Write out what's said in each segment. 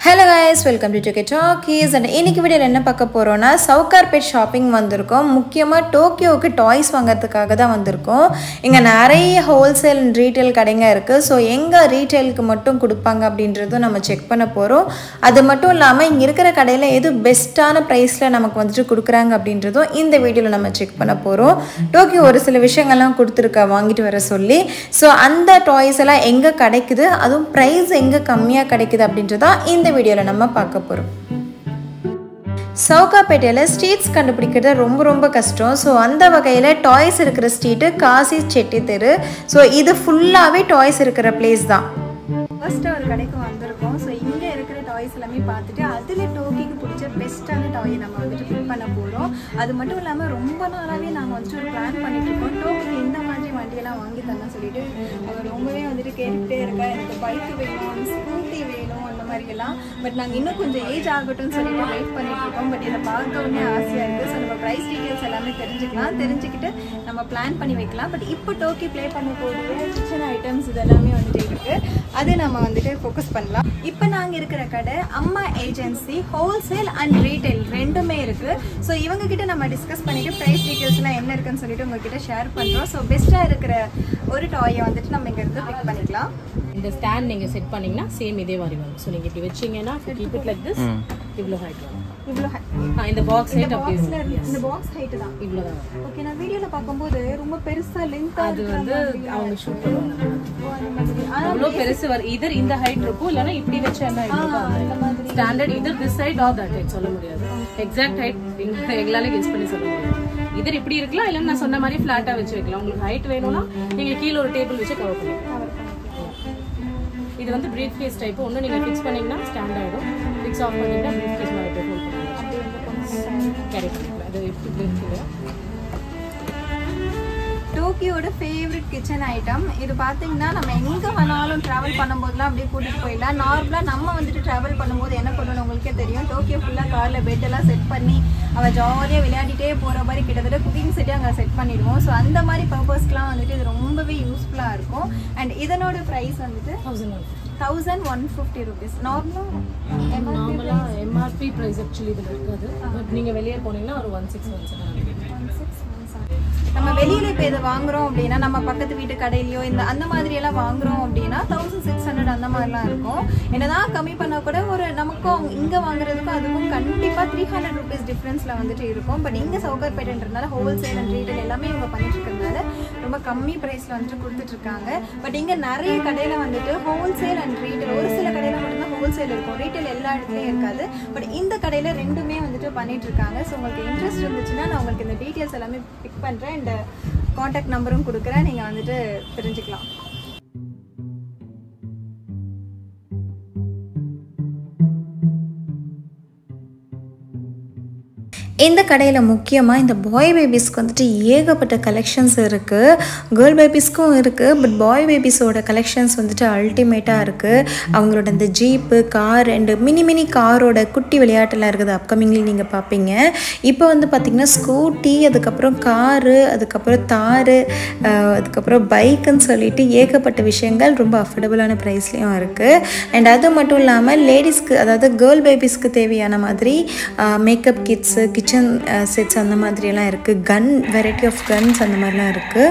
Hello guys, welcome to Tokyo Talkies. And இன்னைக்கு வீடியோல என்ன பார்க்க போறோம்னா சவுகார்பேட் ஷாப்பிங் வந்திருக்கோம். முக்கியமா டோக்கியோக்கு டாய்ஸ் வாங்குறதுக்காக தான் வந்திருக்கோம். இங்க நிறைய ஹோல்சேல் அண்ட் ரீட்டைல் கடைங்க இருக்கு. சோ எங்க ரீட்டைலுக்கு மட்டும் கொடுப்பாங்க அப்படின்றதும் நம்ம செக் பண்ண போறோம். அது மட்டும் இல்லாம இங்க இருக்கிற கடையில எது பெஸ்டான பிரைஸ்ல நமக்கு வந்துட்டு கொடுக்குறாங்க அப்படின்றதும் இந்த வீடியோல நம்ம செக் பண்ண போறோம். டோக்கியோ ஒரு சில விஷயங்கள்லாம் கொடுத்துருக்கா வாங்கிட்டு வர சொல்லி. சோ அந்த டாய்ஸ் எல்லாம் எங்க கிடைக்குது, அதுவும் பிரைஸ் எங்க கம்மியா கிடைக்குது அப்படின்றதா இந்த வீடியோல நம்ம பார்க்க போறோம். சவுகார்பேட்டையில ஸ்ட்ரீட்ஸ் கண்டுபிடிக்கிறது ரொம்ப கஷ்டம். ஸோ அந்த வகையில் டாய்ஸ் இருக்கிற ஸ்ட்ரீட்டு காசி செட்டி தெரு. ஸோ இது ஃபுல்லாகவே டாய்ஸ் இருக்கிற பிளேஸ் தான். ஃபர்ஸ்ட்டு ஒரு கடைக்கு வந்திருக்கோம். ஸோ இங்கே இருக்கிற டாய்ஸ் எல்லாமே பார்த்துட்டு அதில் டோக்கிக்கு பிடிச்ச பெஸ்ட்டான டாயை நம்ம வந்துட்டு பிக் பண்ண போகிறோம். அது மட்டும் இல்லாமல் ரொம்ப நாளாகவே நாங்கள் வந்துட்டு ஒரு பிளான் பண்ணிட்டு இருக்கோம். டோக்கிக்கு இந்த மாதிரி வண்டியெல்லாம் வாங்கி தரலாம் சொல்லிட்டு அவர் ரொம்பவே வந்துட்டு கேட்டுகிட்டே இருக்கா, எனக்கு பைக்கு வேணும், ஸ்கூட்டி வேணும், அந்த மாதிரியெல்லாம். பட் நாங்கள் இன்னும் கொஞ்சம் ஏஜ் ஆகட்டும்னு சொல்லிட்டு வெயிட் பண்ணிட்டு இருக்கோம். பட் இதை பார்க்க உடனே ஆசையாக இருக்குது. ஸோ நம்ம ப்ரைஸ் டீட்டெயில்ஸ் எல்லாமே தெரிஞ்சுக்கிட்டு நம்ம பிளான் பண்ணி வைக்கலாம். பட் இப்போ டோக்கி ப்ளே பண்ணக்கூடிய கிச்சன் ஐட்டம்ஸ் இதெல்லாமே வந்துட்டு இருக்குது. அது நம்ம வந்துட்டு ஃபோக்கஸ் பண்ணலாம். இப்போ நாங்கள் இருக்கிற கடை அம்மா ஏஜென்சி ஹோல்சேல் அண்ட் ரீட்டைல் ரெண்டுமே இருக்குது. ஸோ இவங்க கிட்ட நம்ம டிஸ்கஸ் பண்ணிட்டு ப்ரைஸ் டீட்டெயில்ஸ்லாம் என்ன இருக்குன்னு சொல்லிட்டு உங்ககிட்ட ஷேர் பண்ணுறோம். ஸோ பெஸ்ட்டாக இருக்கிற ஒரு டாயை வந்துட்டு நம்ம இங்கே இருந்து பிக் பண்ணிக்கலாம். இந்த ஸ்டாண்ட் நீங்கள் செட் பண்ணிங்கன்னா சேம் இதே மாதிரி வரும். ஸோ நீங்கள் இப்படி வச்சிங்கன்னா கீப் இட் லைக் திஸ். இவ்வளோ ஹைட் வரும். இவ்வளோ இந்த பாக்ஸ் ஹைட் அப்படி இந்த பாக்ஸ் ஹைட் தான் இவ்வளோ தான். ஓகே, நான் வீடியோவில் பார்க்கும்போது ரொம்ப பெருசாக லென்த் அது வந்து அவங்க ஷூட் பண்ணுவாங்க. அவ்வளோ பெருசு வரும். இதர் இந்த ஹைட் இருக்கும், இல்லைன்னா இப்படி வச்சு என்ன இருக்கும் standard. Either this height or that height சொல்ல முடியாது. எக்ஸாக்ட் ஹைட் எங்களாலே கெஸ் பண்ணி சொல்ல முடியாது. இதர் இப்படி இருக்கலாம், இல்லைன்னா நான் சொன்ன மாதிரி ஃபிளாட்டா வச்சு வைக்கலாம். உங்களுக்கு ஹைட் வேணும்னா நீங்க கீழே ஒரு டேபிள் வச்சு கவர் பண்ணிக்கலாம். இது வந்து பிரீஃப் கேஸ் டைப். ஒன்று நீங்கள் ஃபிக்ஸ் பண்ணிங்கன்னா ஸ்டாண்ட் ஆகிடும். ஃபிக்ஸ் ஆஃப் பண்ணிங்கன்னா பிரீஃப் கேஸ் மாதிரி ஹோல்ட் பண்ணிக்கலாம், கேரி பண்ணிக்கலாம். அது இப்படி இருக்குது. டோக்கியோட ஃபேவரட் கிச்சன் ஐட்டம் இது. பார்த்தீங்கன்னா நம்ம எங்கே வேணாலும் ட்ராவல் பண்ணும்போதுலாம் அப்படியே கூட்டிகிட்டு போயிடலாம். நார்மலாக நம்ம வந்துட்டு ட்ராவல் பண்ணும்போது என்ன பண்ணணும் உங்களுக்கே தெரியும். டோக்கியோ ஃபுல்லாக காரில் பெட்டெல்லாம் செட் பண்ணி அவள் ஜாலியாக விளையாடிட்டே போகிற மாதிரி கிட்டத்தட்ட குக்கிங் செட்டே அங்கே செட் பண்ணிடுவோம். ஸோ அந்த மாதிரி பர்பஸ்க்குலாம் வந்துட்டு இது ரொம்பவே யூஸ்ஃபுல்லாக இருக்கும். அண்ட் இதனோட ப்ரைஸ் வந்துட்டு 1150 rupees. நார்மலாக எம்ஆர்பி ப்ரைஸ் ஆக்சுவலி இதில் இருக்காது. பட் நீங்கள் வெளியே போனீங்கன்னா ஒரு 1617. நம்ம வெளியில இப்போ இதை வாங்குறோம் அப்படின்னா நம்ம பக்கத்து வீட்டு கடையிலையோ இந்த அந்த மாதிரி எல்லாம் வாங்குறோம் அப்படின்னா 1600 அந்த மாதிரிலாம் இருக்கும். என்னதான் கம்மி பண்ணா கூட ஒரு நமக்கும் இங்க வாங்குறதுக்கும் அதுக்கும் கண்டிப்பா 300 rupees டிஃபரன்ஸ்ல வந்துட்டு இருக்கும். பட் இங்க சவுகார்பேட்ன்றதுனால ஹோல்சேல் அண்ட் ரீட்டைல் எல்லாமே இவங்க பண்ணிட்டு இருக்கிறதுனால ரொம்ப கம்மி பிரைஸ்ல வந்துட்டு கொடுத்துட்டு இருக்காங்க. பட் இங்க நிறைய கடையில வந்துட்டு ஹோல்சேல் அண்ட் ரீட்டைல், ஒரு சில கடையில மட்டும்தான் ஹோல்சேல் இருக்கும், ரீட்டைல் எல்லா இடத்துலயும் இருக்காது. பட் இந்த கடையில ரெண்டுமே வந்துட்டு பண்ணிட்டு இருக்காங்க. ஸோ உங்களுக்கு இன்ட்ரெஸ்ட் இருந்துச்சுன்னா நான் உங்களுக்கு இந்த டீட்டெயில்ஸ் எல்லாமே பிக் பண்றேன். அண்ட் கான்டாக்ட் நம்பரும் கொடுக்குறேன், நீங்க வந்துட்டு தெரிஞ்சுக்கலாம். இந்த கடையில் முக்கியமாக இந்த பாய் பேபிஸ்க்கு வந்துட்டு ஏகப்பட்ட கலெக்ஷன்ஸ் இருக்குது. கேர்ள் பேபிஸ்க்கும் இருக்குது. பட் பாய் பேபிஸோட கலெக்ஷன்ஸ் வந்துட்டு அல்டிமேட்டாக இருக்குது. அவங்களோட இந்த ஜீப்பு, கார் அண்டு மினி காரோட குட்டி விளையாட்டெல்லாம் இருக்குது. அப்கமிங்கில் நீங்கள் பார்ப்பீங்க. இப்போ வந்து பார்த்திங்கன்னா ஸ்கூட்டி, அதுக்கப்புறம் காரு, அதுக்கப்புறம் தாரு, அதுக்கப்புறம் பைக்குன்னு சொல்லிட்டு ஏகப்பட்ட விஷயங்கள் ரொம்ப அஃபோர்டபுளான ப்ரைஸ்லேயும் இருக்குது. அண்ட் அது மட்டும் இல்லாமல் லேடிஸ்க்கு, அதாவது கேர்ள் பேபிஸ்க்கு தேவையான மாதிரி மேக்கப் கிட்ஸு, கிச்சன் செட்ஸ் அந்த மாதிரியெல்லாம் இருக்குது. கன், வெரைட்டி ஆஃப் கன்ஸ் அந்த மாதிரிலாம் இருக்குது.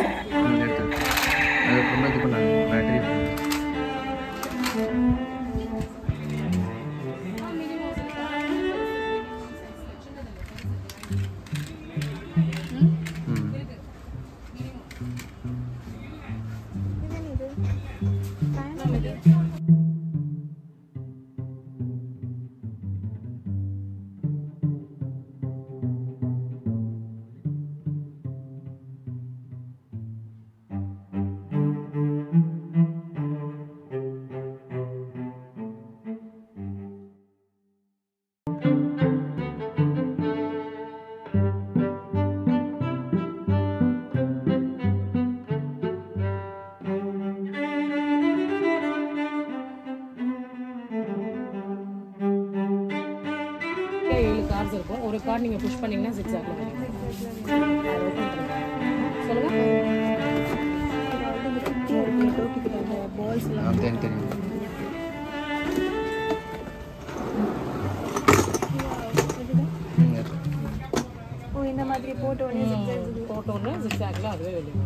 இருக்கும். ஒரு கார்டு நீங்க புஷ் பண்ணீங்கன்னா zigzag ல சொல்லுங்க. பால்ஸ் எல்லாம் போட்டோன்னு ஜிக்ஸாக்ல அதுவே வெளியே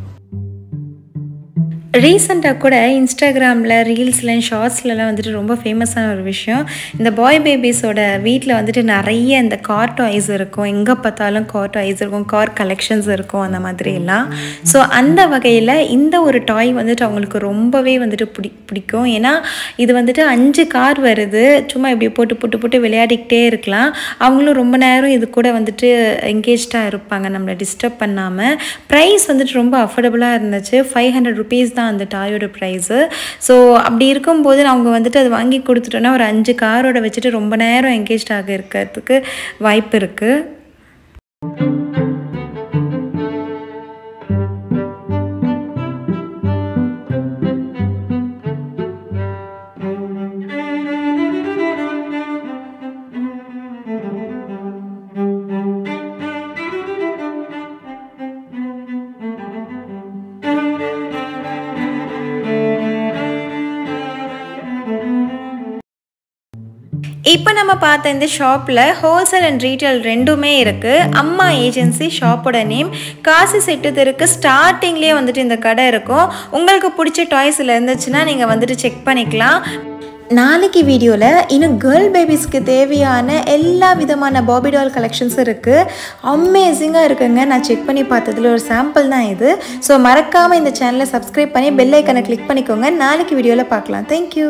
ரீசெண்டாக கூட இன்ஸ்டாகிராமில் ரீல்ஸ்லாம் ஷார்ட்ஸ்லலாம் வந்துட்டு ரொம்ப ஃபேமஸான ஒரு விஷயம், இந்த பாய் பேபிஸோட வீட்டில் வந்துட்டு நிறைய இந்த கார் டாய்ஸ் இருக்கும், எங்கே பார்த்தாலும் கார் டாய்ஸ் இருக்கும், கார் கலெக்ஷன்ஸ் இருக்கும் அந்த மாதிரி எல்லாம். ஸோ அந்த வகையில் இந்த ஒரு டாய் வந்துட்டு அவங்களுக்கு ரொம்பவே வந்துட்டு பிடிக்கும். ஏன்னா இது வந்துட்டு 5 கார் வருது, சும்மா இப்படி போட்டு விளையாடிக்கிட்டே இருக்கலாம். அவங்களும் ரொம்ப நேரம் இது கூட வந்துட்டு என்கேஜ்டாக இருப்பாங்க, நம்மளை டிஸ்டர்ப் பண்ணாமல். ப்ரைஸ் வந்துட்டு ரொம்ப அஃபோர்டபுளாக இருந்துச்சு, 500 rupees தான் அந்த டாயோட ப்ரைஸு. ஸோ அப்படி இருக்கும்போது அவங்க வந்துட்டு அது வாங்கி கொடுத்துட்டோன்னா ஒரு 5 காரோட வச்சுட்டு ரொம்ப நேரம் என்கேஜ் ஆக இருக்கிறதுக்கு வாய்ப்பு இருக்குது. இப்போ நம்ம பார்த்த இந்த ஷாப்பில் ஹோல்சேல் அண்ட் ரீட்டைல் ரெண்டுமே இருக்குது. அம்மா ஏஜென்சி ஷாப்போட நேம். காசி செட்டு தெருக்கு ஸ்டார்டிங்லேயே வந்துட்டு இந்த கடை இருக்கும். உங்களுக்கு பிடிச்ச டாய்ஸில் இருந்துச்சுன்னா நீங்கள் வந்துட்டு செக் பண்ணிக்கலாம். நாளைக்கு வீடியோவில் இன்னும் கேர்ள் பேபிஸ்க்கு தேவையான எல்லா விதமான பாபி டால் கலெக்ஷன்ஸும் இருக்குது. அமேசிங்காக இருக்குங்க. நான் செக் பண்ணி பார்த்ததில் ஒரு சாம்பிள் தான் இது. ஸோ மறக்காமல் இந்த சேனலை சப்ஸ்கிரைப் பண்ணி பெல் ஐக்கனை கிளிக் பண்ணிக்கோங்க. நாளைக்கு வீடியோவில் பார்க்கலாம். தேங்க்யூ.